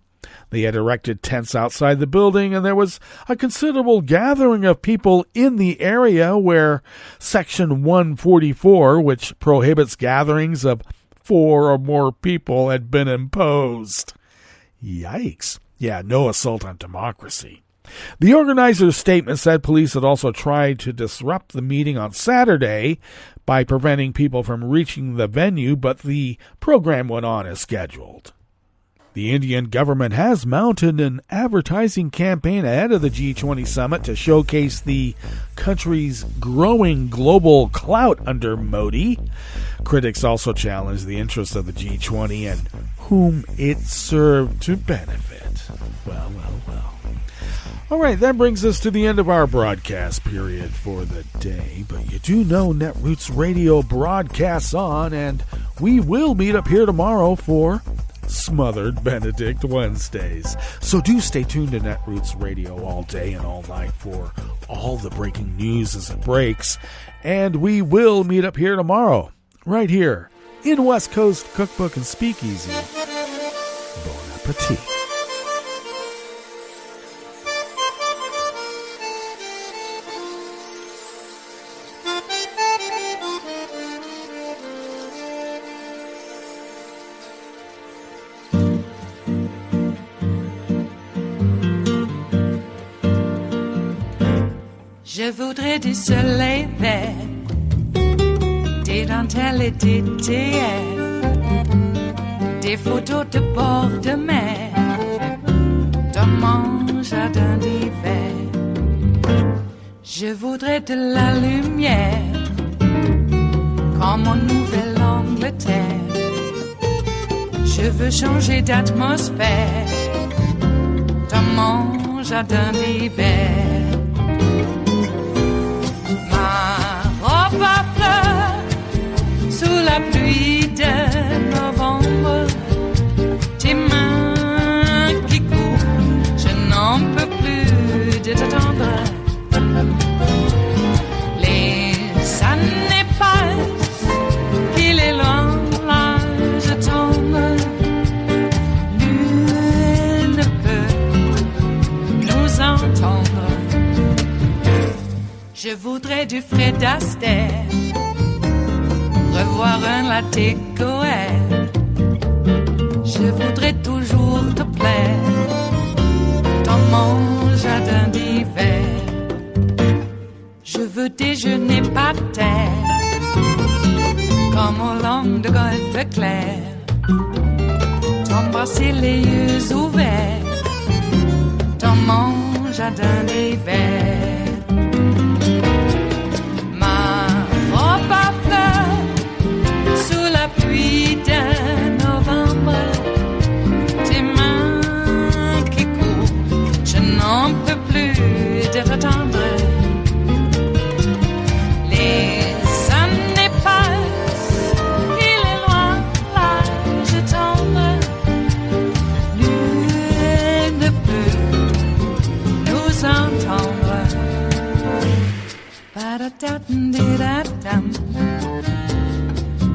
They had erected tents outside the building, and there was a considerable gathering of people in the area where Section 144, which prohibits gatherings of 4 or more people, had been imposed. Yikes. Yeah, no assault on democracy. The organizer's statement said police had also tried to disrupt the meeting on Saturday by preventing people from reaching the venue, but the program went on as scheduled. The Indian government has mounted an advertising campaign ahead of the G20 summit to showcase the country's growing global clout under Modi. Critics also challenge the interests of the G20 and whom it served to benefit. Well. All right, that brings us to the end of our broadcast period for the day. But you do know Netroots Radio broadcasts on, and we will meet up here tomorrow for Smothered Benedict Wednesdays. So do stay tuned to Netroots Radio all day and all night for all the breaking news as it breaks. And we will meet up here tomorrow, right here in West Coast Cookbook and Speakeasy. Bon appetit. Je voudrais du soleil vert, des dentelles et des théâtres, des photos de bord de mer, dans mon jardin d'hiver. Je voudrais de la lumière, comme en Nouvelle-Angleterre. Je veux changer d'atmosphère, dans mon jardin d'hiver. Robe à fleurs, sous la pluie de novembre, tes mains qui courent, je n'en peux plus de t'attendre. Les années passent, qu'il est loin, là je tombe. Nul ne peut nous entendre. Je voudrais du Fred Astaire, revoir un latte Goël. Je voudrais toujours te plaire, dans mon jardin d'hiver. Je veux déjeuner par terre, comme au long de golfe clair. T'embrasser les yeux ouverts, dans mon jardin d'hiver. Pluie de novembre, tes mains qui courent, je n'en peux plus de t'attendre. Les années passent, il est loin, là je tombe. Nul ne peut nous entendre. Ba-da-da-dum-di-da-dum.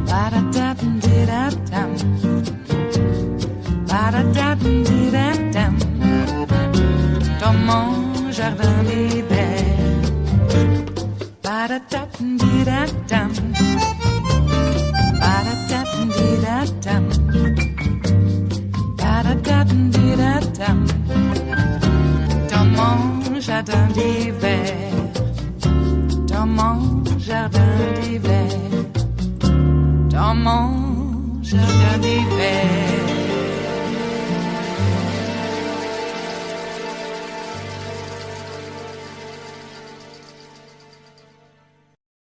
Ba-da-da-dum-di-da-dum. Ba-da-da-dum-di-da-dum. Dans mon jardin d'hiver. Ba-da-da-dum-di-da-dum. Ba-da-da-dum-di-da-dum. Ba-da-da-dum-di-da-dum. Dans mon jardin d'hiver. Dans mon jardin d'hiver. Dans mon jardin d'hiver.